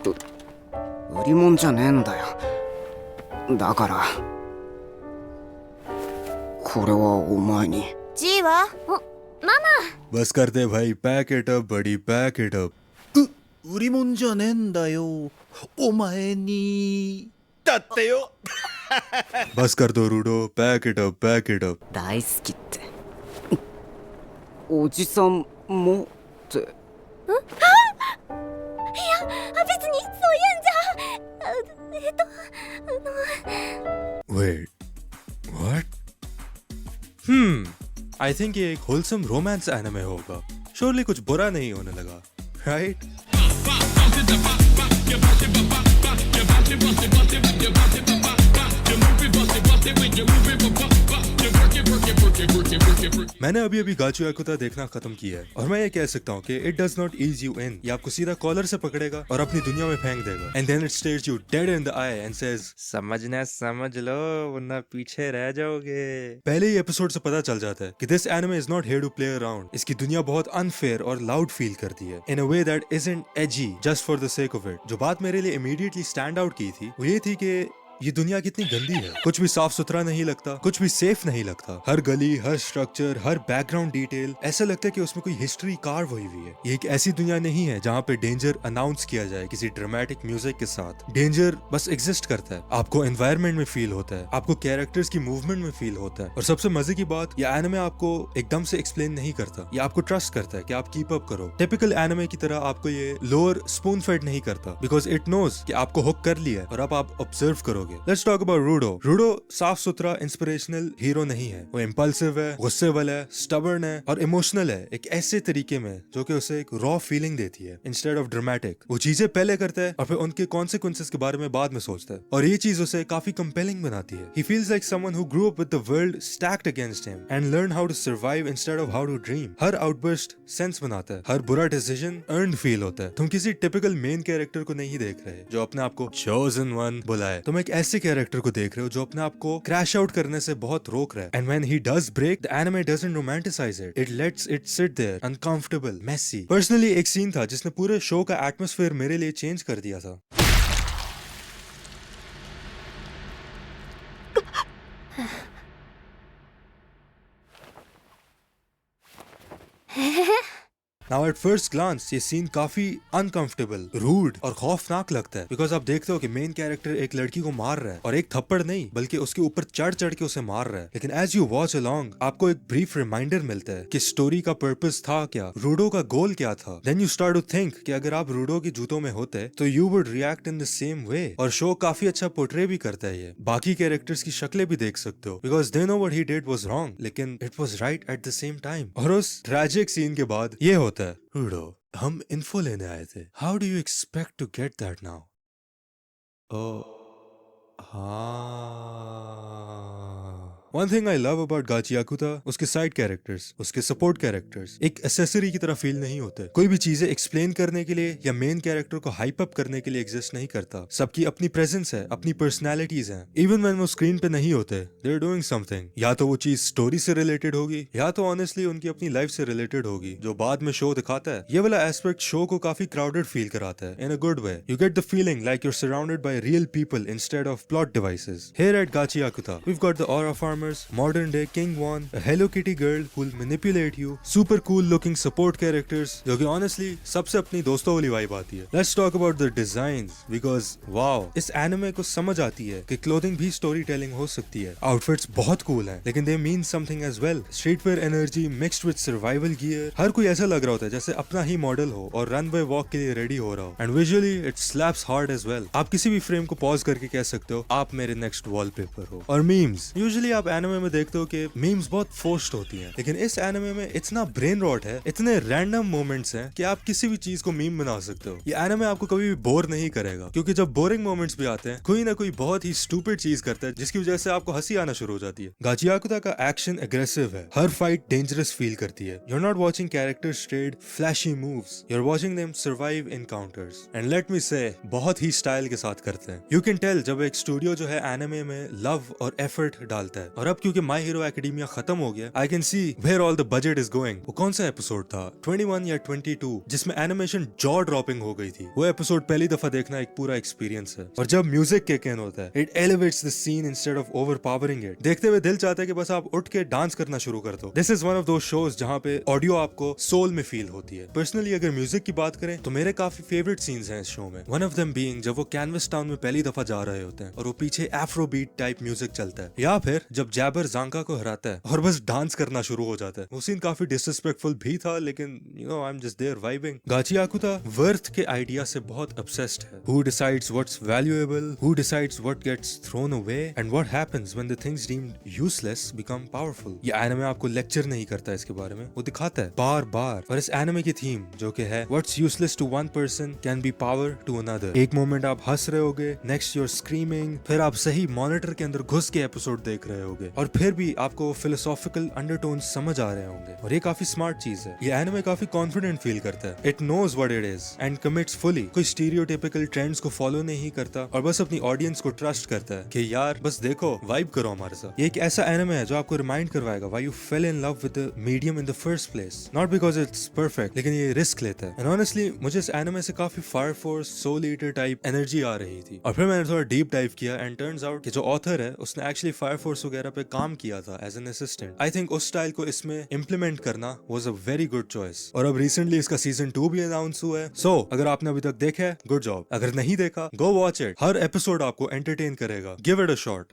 売り物じゃねえんだよ。だからこれはお前に。G はबस कर दे भाई, पैक इट अप बड़ी, पैक इट अप. 売り物じゃねえんだよ。お前に。だってよ。बस कर दो Rudo, pack it up, pack it up. 大好きって。おじさんもって。別にそういうんじゃ。Wait, what? I think ये एक wholesome romance anime होगा. Surely कुछ बुरा नहीं होने लगा, right? मैंने अभी अभी गाचू याकुता देखना खत्म किया है और मैं ये कह सकता हूँ कि it does not ease you in. ये आपको सीधा कॉलर से पकड़ेगा और अपनी दुनिया में फेंक देगा. And then it stares you dead in the eye and says, समझना समझ लो वरना पीछे रह जाओगे. पहले ही एपिसोड से पता चल जाता है कि this anime is not here to play around. इसकी दुनिया बहुत अनफेयर और लाउड फील करती है in a way that isn't edgy just for the sake of it. जो बात मेरे लिए इमीडिएटली स्टैंड आउट की थी वो ये थी कि ये दुनिया कितनी गंदी है. कुछ भी साफ सुथरा नहीं लगता, कुछ भी सेफ नहीं लगता. हर गली, हर स्ट्रक्चर, हर बैकग्राउंड डिटेल ऐसा लगता है कि उसमें कोई हिस्ट्री कार्व हुई हुई है. ये एक ऐसी दुनिया नहीं है जहाँ पे डेंजर अनाउंस किया जाए किसी ड्रामेटिक म्यूजिक के साथ. डेंजर बस एग्जिस्ट करता है. आपको एनवायरनमेंट में फील होता है, आपको कैरेक्टर्स की मूवमेंट में फील होता है. और सबसे मजे की बात, ये एनिमे आपको एकदम से एक्सप्लेन नहीं करता. ये आपको ट्रस्ट करता है कि आप कीप अप करो. टिपिकल एनिमे की तरह आपको ये लोअर स्पून फेड नहीं करता, बिकॉज इट नोज कि आपको हुक कर लिया है और अब आप ऑब्जर्व करोगे. Let's talk about Rudo. Rudo साफ सुथरा इंस्पिरेशनल हीरो नहीं है. वो इम्पल्सिव है, गुस्से वाला है, स्टबर्न है और इमोशनल है एक ऐसे तरीके में जो कि उसे एक रॉ फीलिंग देती है इंस्टेड ऑफ ड्रामेटिक. वो चीजें पहले करता है और फिर उनके कॉन्सिक्वेंसेस के बारे में बाद में सोचता है और ये चीज उसे काफी कंपेलिंग बनाती है. He feels like someone who grew up with the world stacked against him and learn how to survive instead of how to dream. हर आउटबर्स्ट सेंस बनाता है, हर बुरा डिसीजन अर्न्ड फील होता है. तुम किसी टिपिकल मेन कैरेक्टर को नहीं देख रहे जो अपने आप को चोजन वन बुलाए. तुम एक ऐसे कैरेक्टर को देख रहे हो जो अपने आप को क्रैश आउट करने से बहुत रोक रहा है. And when he does break, the anime doesn't romanticise it. It lets it sit there uncomfortable, messy. Personally एक सीन था जिसने पूरे शो का एटमॉस्फेयर मेरे लिए चेंज कर दिया था. Now at first glance ये सीन काफी अनकंफर्टेबल, रूड और खौफनाक लगता है बिकॉज आप देखते हो कि मेन कैरेक्टर एक लड़की को मार रहा है और एक थप्पड़ नहीं बल्कि उसके ऊपर चढ़ चढ़ के उसे मार रहा है. लेकिन एज यू वॉच अलोंग आपको एक ब्रीफ रिमाइंडर मिलता है कि स्टोरी का पर्पस था क्या, रूडो का गोल क्या था. Then you start to think कि अगर आप रूडो के जूतों में होते तो you would react in the same way. और शो काफी अच्छा पोर्ट्रे भी करता है ये. बाकी कैरेक्टर्स की शक्लें भी देख सकते हो because they know what he did was wrong लेकिन it was right at the same time. और उस ट्रैजिक सीन के बाद ये होता है, रूडो हम इन्फो लेने आए थे. How do you expect to get that now? Oh हाँ. One thing I love about Gachiakuta, उसके साइड कैरेक्टर्स, उसके सपोर्ट कैरेक्टर्स एक एसेसरी की तरह फील नहीं होते. कोई भी चीजें एक्सप्लेन करने के लिए या मेन कैरेक्टर को हाइप अप करने के लिए एग्जिस्ट नहीं करता. सबकी अपनी प्रेजेंस है, अपनी पर्सनैलिटीज हैं. इवन व्हेन वो स्क्रीन पे नहीं होते, दे आर डूइंग समथिंग. या तो वो चीज स्टोरी से रिलेटेड होगी या तो ऑनेस्टली उनकी अपनी लाइफ से रिलेटेड होगी जो बाद में शो दिखाता है. ये वाला एस्पेक्ट शो को काफी क्राउडेड फील कराता है in a good way. You get the feeling like you are surrounded by real people instead of plot devices. Here at गाची याकुता we've got the aura farmers, modern day King Won, a Hello Kitty girl who'll manipulate you, super cool looking support characters जो कि honestly सबसे अपनी दोस्तों वाली vibe आती है. Let's talk about the designs because wow, इस anime को समझ आती है कि clothing भी story telling हो सकती है. Outfits बहुत cool हैं लेकिन they mean something as well. Streetwear energy mixed with survival gear. हर कोई ऐसा लग रहा होता है जैसे अपना ही मॉडल हो और runway walk के लिए रेडी हो रहा हो. And visually it slaps hard as well. आप किसी भी फ्रेम को पॉज करके कह सकते हो आप मेरे नेक्स्ट वॉलपेपर हो. और मीम्स, यूजुअली आप एनिमे में देखते हो कि मीम्स बहुत फोर्स्ड होती हैं लेकिन इस एनिमे में इतना ब्रेन रॉट है, इतने रैंडम मोमेंट्स हैं कि आप किसी भी चीज को मीम बना सकते हो. ये एनिमे आपको कभी भी बोर नहीं करेगा क्योंकि जब बोरिंग मोमेंट्स भी आते हैं कोई ना कोई बहुत ही स्टूपिड चीज करता है जिसकी वजह से आपको हंसी आना शुरू हो जाती है. गाची याकुता का एक्शन एग्रेसिव है, हर फाइट डेंजरस फील करती है. You are not watching characters trade flashy moves, you are watching them survive encounters. And let me say बहुत ही स्टाइल के साथ करते हैं. यू कैन टेल जब एक स्टूडियो जो है एनिमे में लव और एफर्ट डालता है और अब क्योंकि माई हीरो एकेडमिया खत्म हो गया, I can see where all the budget is going. वो कौन सा एपिसोड था, 21 या 22, जिसमें एनिमेशन जॉ ड्रॉपिंग हो गई थी। वो एपिसोड पहली दफा देखना एक पूरा एक्सपीरियंस है। और जब म्यूजिक किक इन होता है, it elevates the scene instead of overpowering it. देखते हुए दिल चाहता है कि बस आप उठ के डांस करना शुरू कर दो। This is one of those shows जहाँ पे ऑडियो आपको सोल में फील होती है। पर्सनली अगर म्यूजिक की बात करें तो मेरे काफी फेवरेट सीन्स हैं इस शो में। वन ऑफ देम बीइंग जब वो कैनवस टाउन में पहली दफा जा रहे होते हैं और वो पीछे एफ्रो बीट टाइप म्यूजिक चलता है, या फिर जब जैबर जांका को हराता है और बस डांस करना शुरू हो जाता है। वो सीन काफी डिसरिस्पेक्टफुल भी था, लेकिन you know I am just there vibing. Gachiakuta worth के आइडिया से बहुत obsessed है। Who decides what's valuable? Who decides what gets thrown away? And what happens when the things deemed useless become powerful? ये anime आपको lecture नहीं करता इसके बारे में, वो दिखाता है बार बार। और इस एनिमे की थीम जो कि है What's useless to one person can be power to another। एक मोमेंट आप हंस रहे होगे, नेक्स्ट you're screaming, फिर आप सही मॉनिटर के अंदर घुस के एपिसोड देख रहे होगे और फिर भी आपको फिलोसॉफिकल अंडरटोन्स समझ आ रहे होंगे। और ये काफी स्मार्ट चीज है। ये एनिमे काफी कॉन्फिडेंट फील करता है। It knows what it is and commits fully. कोई स्टीरियोटिपिकल ट्रेंड्स को फॉलो नहीं करता और बस अपनी ऑडियंस को ट्रस्ट करता है कि यार बस देखो, वाइब करो हमारे साथ। ये एक ऐसा एनिमे है जो आपको रिमाइंड करवाएगा why you fail in love with the medium in the first place, not because it's perfect, लेकिन ये रिस्क लेता है। एंड ऑनेस्टली मुझे इस एनिमे से काफी Fire Force, Soul Eater type energy आ रही थी। और फिर मैंने थोड़ा डीप डाइव किया एंड टर्न्स आउट कि जो ऑथर है उसने एक्चुअली फायर फोर्स वगैरह पे काम किया था as an assistant. I think उस स्टाइल को इसमें इम्प्लीमेंट करना was a very good choice. और अब रिसेंटली इसका सीजन 2 भी अनाउंस हुआ है। सो अगर आपने अभी तक देखा है, गुड जॉब। अगर नहीं देखा, go watch it. Her episode आपको एंटरटेन करेगा। Give it a shot.